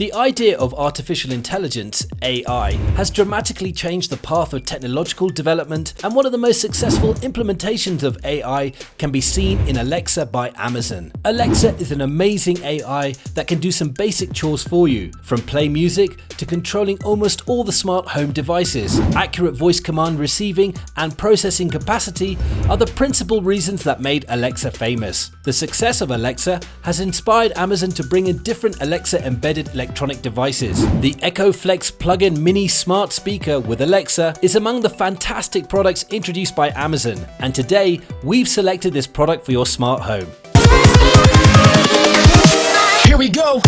The idea of artificial intelligence, AI, has dramatically changed the path of technological development, and one of the most successful implementations of AI can be seen in Alexa by Amazon. Alexa is an amazing AI that can do some basic chores for you, from play music to controlling almost all the smart home devices. Accurate voice command receiving and processing capacity are the principal reasons that made Alexa famous. The success of Alexa has inspired Amazon to bring in different Alexa embedded electronic devices. The Echo Flex plug-in mini smart speaker with Alexa is among the fantastic products introduced by Amazon, and today we've selected this product for your smart home. Here we go.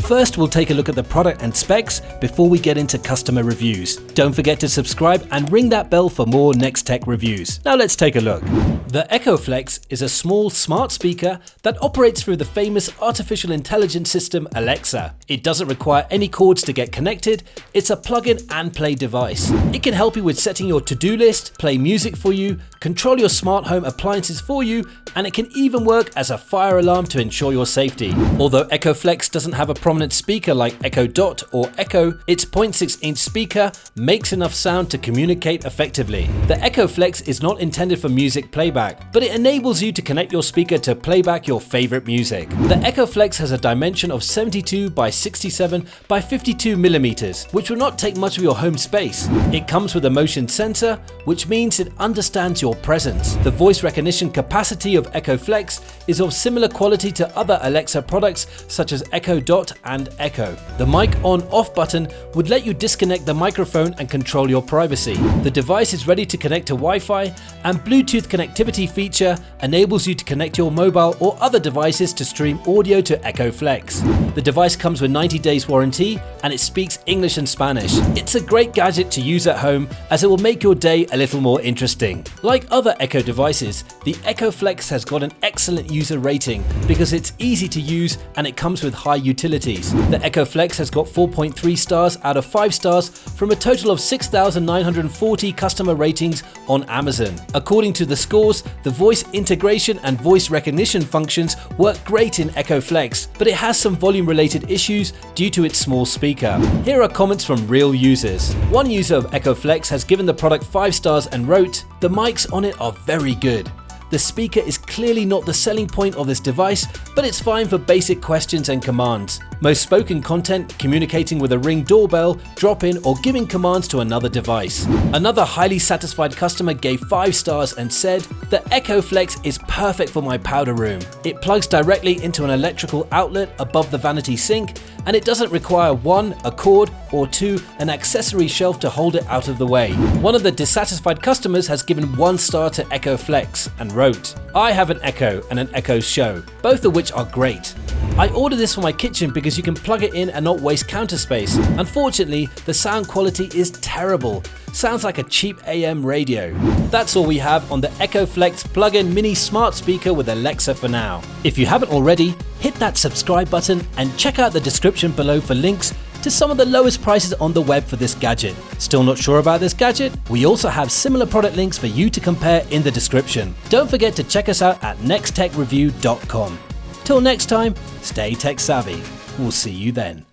First, we'll take a look at the product and specs before we get into customer reviews. Don't forget to subscribe and ring that bell for more Next Tech reviews. Now let's take a look. The Echo Flex is a small smart speaker that operates through the famous artificial intelligence system Alexa. It doesn't require any cords to get connected. It's a plug-in and play device. It can help you with setting your to-do list, play music for you, control your smart home appliances for you, and it can even work as a fire alarm to ensure your safety. Although Echo Flex doesn't have a prominent speaker like Echo Dot or Echo, its 0.6-inch speaker makes enough sound to communicate effectively. The Echo Flex is not intended for music playback, but it enables you to connect your speaker to playback your favorite music. The Echo Flex has a dimension of 72 by 67 by 52 millimeters, which will not take much of your home space. It comes with a motion sensor, which means it understands your presence. The voice recognition capacity of Echo Flex is of similar quality to other Alexa products such as Echo Dot and Echo. The mic on/off button would let you disconnect the microphone and control your privacy. The device is ready to connect to Wi-Fi, and Bluetooth connectivity feature enables you to connect your mobile or other devices to stream audio to Echo Flex. The device comes with 90 days warranty, and it speaks English and Spanish. It's a great gadget to use at home, as it will make your day a little more interesting. Like other Echo devices, the Echo Flex has got an excellent user rating because it's easy to use and it comes with high utilities. The Echo Flex has got 4.3 stars out of 5 stars from a total of 6,940 customer ratings on Amazon. According to the scores, the voice integration and voice recognition functions work great in Echo Flex, but it has some volume-related issues due to its small speaker. Here are comments from real users. One user of Echo Flex has given the product 5 stars and wrote, "The mics on it are very good. The speaker is clearly not the selling point of this device, but it's fine for basic questions and commands. Most spoken content communicating with a Ring doorbell, drop-in, or giving commands to another device." Another highly satisfied customer gave 5 stars and said, "The Echo Flex is perfect for my powder room. It plugs directly into an electrical outlet above the vanity sink, and it doesn't require 1, a cord, or 2, an accessory shelf to hold it out of the way." One of the dissatisfied customers has given 1 star to Echo Flex and wrote, "I have an Echo and an Echo Show, both of which are great. I ordered this for my kitchen because you can plug it in and not waste counter space. Unfortunately, the sound quality is terrible. Sounds like a cheap AM radio." That's all we have on the Echo Flex plug-in mini smart speaker with Alexa for now. If you haven't already, hit that subscribe button and check out the description below for links to some of the lowest prices on the web for this gadget. Still not sure about this gadget? We also have similar product links for you to compare in the description. Don't forget to check us out at nexttechreview.com. Till next time, stay tech savvy. We'll see you then.